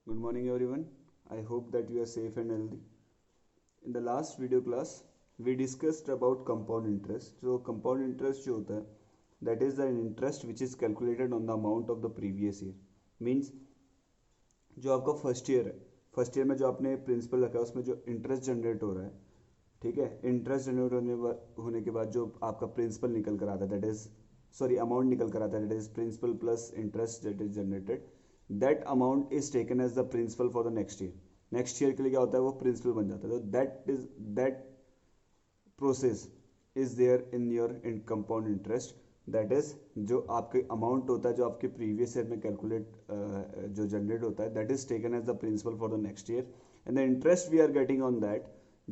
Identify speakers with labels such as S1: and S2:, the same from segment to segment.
S1: Good morning everyone. I hope that you are safe and healthy. In the last video class, we discussed about compound interest. So compound interest जो होता है, that is the interest which is calculated on the amount of the previous year. Means जो आपका first year है, first year में जो आपने principal रखा है उसमें जो इंटरेस्ट जनरेट हो रहा है, ठीक है, इंटरेस्ट जनरेट होने के बाद जो आपका प्रिंसिपल निकल कर आता है, दैट इज सॉरी अमाउंट निकल कर आता है, that is principal plus interest that is generated, that amount is taken as the principal for the next year. Next year के लिए क्या होता है, वो प्रिंसिपल बन जाता है. तो that process is there in your in compound interest. That is जो आपके अमाउंट होता है जो आपके प्रीवियस ईयर में कैलकुलेट जो जनरेट होता है, that is taken as the principal for the next year and the interest we are getting on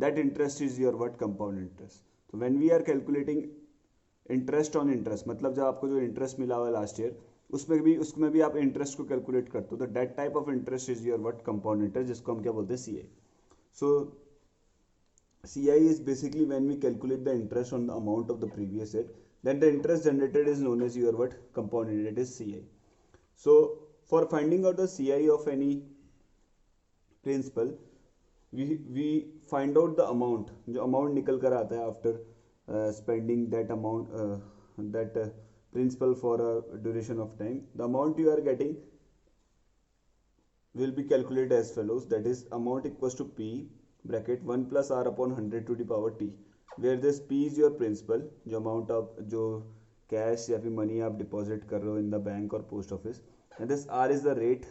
S1: that interest is your what compound interest. So when we are calculating interest on interest, मतलब जब आपको जो interest मिला हुआ है last year उसमें भी आप इंटरेस्ट को कैलकुलेट करते हो, तो that type of interest is your what compound interest, जिसको हम क्या बोलते हैं, C I. So C I is basically when we calculate the interest on the amount of the previous year, then the interest generated is known as your what compound interest, is CI. So for finding out the CI of any principal, we find out the amount, जो amount निकल कर आता है after spending that amount that principal for a duration of time. The amount you are getting will be calculated as follows, that is amount equals to P bracket 1 plus R upon 100 to the power T, where this P is your principal, जो amount आप जो cash या फिर money आप deposit कर रहे हो in the bank और post office, and this R is the rate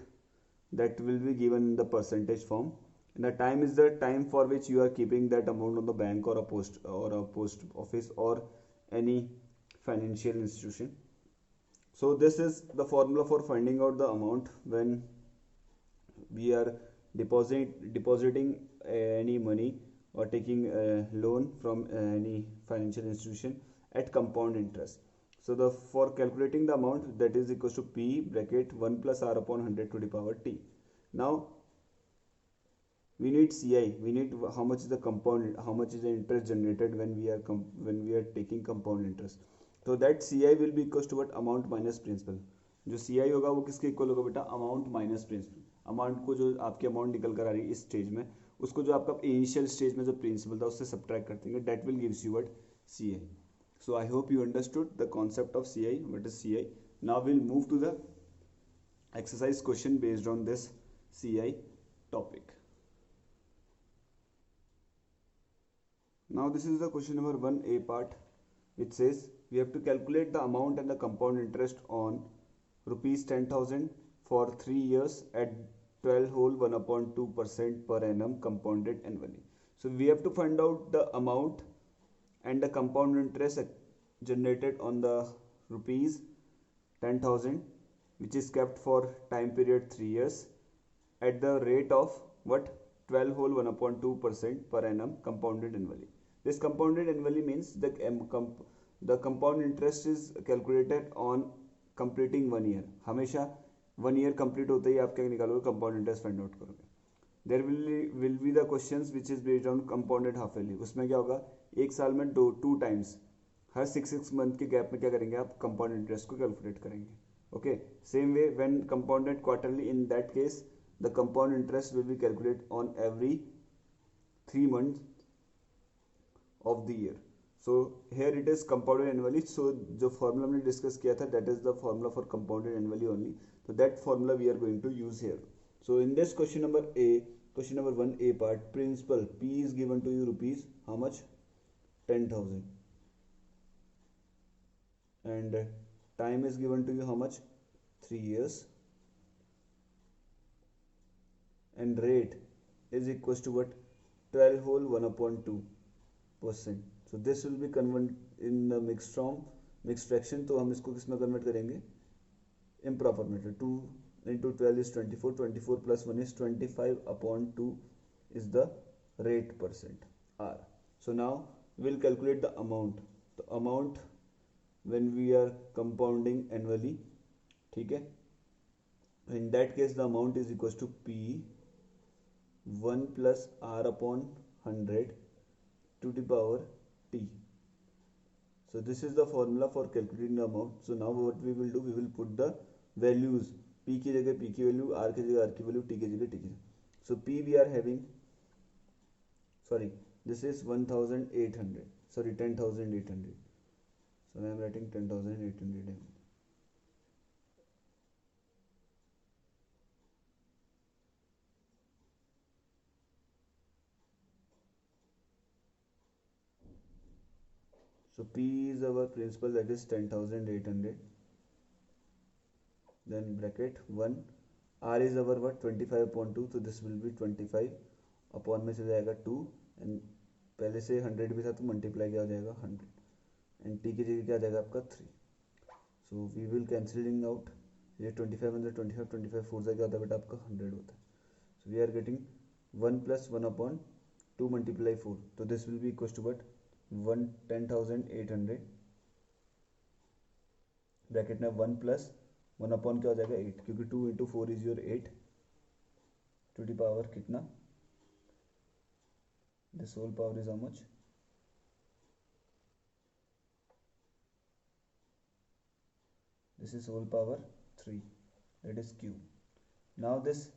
S1: that will be given in the percentage form, and the time is the time for which you are keeping that amount on the bank or a post office or any financial institution. So this is the formula for finding out the amount when we are depositing any money or taking a loan from any financial institution at compound interest. So the for calculating the amount, that is equals to P bracket 1 plus R upon 100 to the power T. Now we need CI, we need how much is the compound, how much is the interest generated when we are taking compound interest. So that CI will be equals to what, amount minus principal. जो CI होगा वो किसके equal होगा बेटा, amount minus principal. Amount को जो आपकी amount निकल कर आ रही है इस स्टेज में, उसको जो आपका इनिशियल स्टेज में जो प्रिंसिपल था उससे सब्ट्रैक्ट कर देंगे, that will gives you what, CI. So I hope you understood the concept of CI, what is CI. Now we'll move to the exercise question based on this CI topic. Now this is the question number 1A part, which says we have to calculate the amount and the compound interest on rupees 10,000 for 3 years at 12 whole 1/2% per annum compounded annually. So we have to find out the amount and the compound interest generated on the rupees 10,000 which is kept for time period 3 years at the rate of what, 12 whole 1/2% per annum compounded annually. This compounded annually means the compound interest is calculated on completing 1 year. हमेशा 1 year complete होते ही आप क्या निकालोगे, compound interest find out करोगे. There will be the questions which is based on compounded half yearly. उसमें क्या होगा, एक साल में टू टाइम्स हर 6 मंथ के गैप में क्या करेंगे आप, कंपाउंड इंटरेस्ट को कैलकुलेट करेंगे. Okay, same way when compounded quarterly, in that case the compound interest will be calculated on every 3 months of the year. So here it is compounded annually. So जो formula हमने discuss किया था, that is the formula for compounded annually only. So that formula we are going to use here. So in this question number 1A part, principal P is given to you rupees how much, 10,000, and time is given to you how much, 3 years, and rate is equals to what, 12 whole 1/2%. So this will be converted in the mixed form, mixed fraction. तो हम इसको किस में convert करेंगे, improper method. 2 into 12 is 24, 24 plus 1 is 25/2 is the rate percent, R. So now we'll calculate the amount. The amount when we are compounding annually, ठीक है, in that case the amount is equals to P 1 plus R upon 100 to the power T. So this is the formula for calculating the amount. So now what we will do, we will put the values P की जगह P की value, R की जगह R की value, T की जगह T की। So P we are having, sorry, this is 1800, sorry 10,800. So I am writing 10,800. So P is our principal, that is 10,800. Then bracket 1, R is our what, 25 upon 2, so this will be 25 upon में से जाएगा 2, and पहले से 100 भी था तो multiply क्या हो जाएगा 100, एंड टी की जगह क्या आ जाएगा आपका 3. So we will cancelling out, ये 25 अंदर 25, 25 4 से क्या होता है बेटा आपका 100 होता है. So we are getting 1 plus 1 upon 2 multiply 4, तो this will be equal to what 10,800 bracket में 1 प्लस 1 अपॉन क्या हो जाएगा 8, क्योंकि 2 into 4 is your 8 to the power कितना, this whole power is how much, this is whole power 3, that is cube. Now this,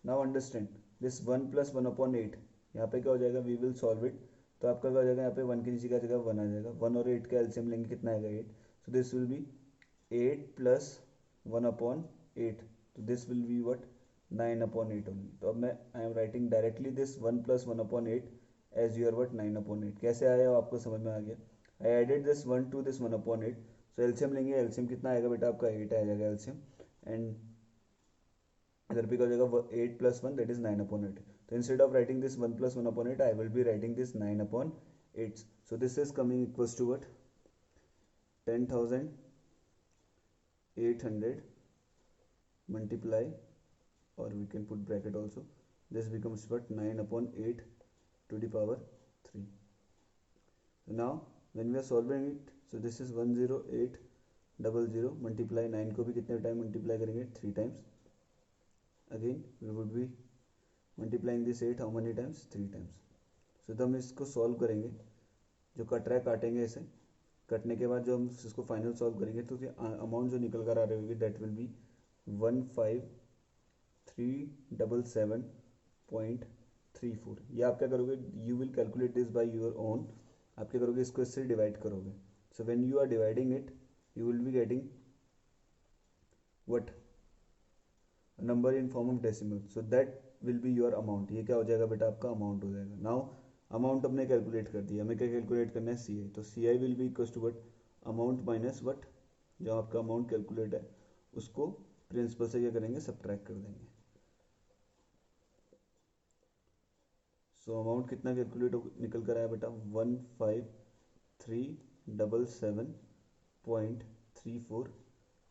S1: now understand this 1 plus 1 upon 8, यहाँ पे क्या हो जाएगा, we will solve it. तो आपका क्या हो जाएगा, यहाँ पे 1 की नीचे क्या जगह 1 आ जाएगा, 1 और 8 का एलसीएम लेंगे कितना आएगा 8, so this will be 8 plus 1 upon 8, तो this will be what 9 upon 8 only. तो अब मैं I am writing directly this 1 plus 1 upon 8 as your what 9 upon 8. कैसे आया आपको समझ में आ गया. I added this 1 to this 1 upon 8. So LCM लेंगे, एलसीएम कितना आएगा बेटा आपका 8 आ जाएगा एलसीएम, एंड इधर पे क्या हो जाएगा 8 plus 1, that is 9 upon 8. So instead of writing this 1 plus 1 upon 8, I will be writing this 9 upon 8. So this is coming equals to what 10,800 multiply, or we can put bracket also, this becomes what 9 upon 8 to the power 3. So now when we are solving it, so this is 10800 multiply 9 को भी कितने time multiply करेंगे 3 times, again we would be multiplying this 8 how many times 3 times. So तो हम इसको solve करेंगे, जो cut रहा है काटेंगे इसे, कटने के बाद जो हम इसको फाइनल सॉल्व करेंगे तो अमाउंट जो निकल कर आ रही होगी दैट विल बी 15,377.34. ये आप क्या करोगे, you will calculate this by your own, आप क्या करोगे इसको इससे डिवाइड करोगे. So when you are dividing it you will be getting what number in form of decimal, so that will be your amount. ये क्या हो जाएगा बेटा आपका अमाउंट हो जाएगा. नाउ अमाउंट हमने कैलकुलेट कर दिया, हमें क्या कैलकुलेट करना है सी आई, तो C I will be equal to what amount minus what, जो आपका अमाउंट कैलकुलेट है उसको प्रिंसिपल से क्या करेंगे सब्ट्रैक्ट कर देंगे. सो अमाउंट कितना कैलकुलेट निकल कर आया बेटा 15,377.34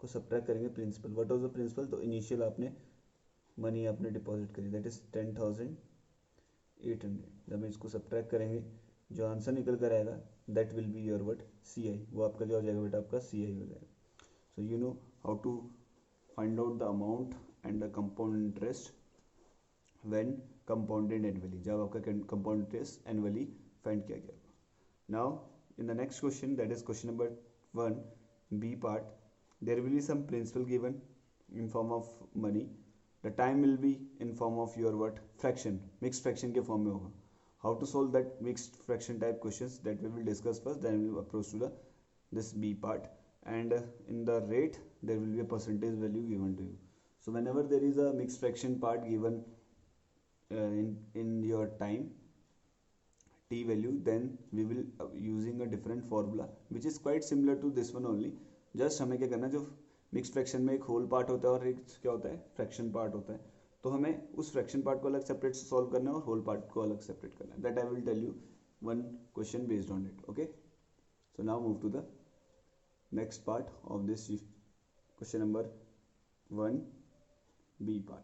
S1: को सब्ट्रैक्ट करेंगे principal. What was the principal, तो इनिशियल आपने मनी आपने डिपॉजिट करी दैट इज 10,800. जब हम इसको सब्ट्रैक्ट करेंगे जो आंसर निकल कर आएगा that will be your what C I, वो आपका क्या हो जाएगा बेटा आपका सी आई हो जाएगा. So you know how to find out the amount and the compound interest when compounded annually, जब आपका कंपाउंड इंटरेस्ट एनुअली फाइंड किया गया. Now in the next question, that is question number 1 B part, there will be some principal given in form of money, the time will be in form of your what fraction, mixed fraction के form में होगा. How to solve that mixed fraction type questions, that we will discuss first, then we will approach to the this B part. And in the rate there will be a percentage value given to you. So whenever there is a mixed fraction part given in your time t value, then we will using a different formula which is quite similar to this one only. Just हमें क्या करना, जो mix fraction में एक whole part होता है और एक क्या होता है फ्रैक्शन पार्ट होता है, तो हमें उस फ्रैक्शन पार्ट को अलग सेपरेट सॉल्व करना है और होल पार्ट को अलग सेपरेट करना है. That I will tell you one question based on it. Okay, so now move to the next part of this question number 1 B part.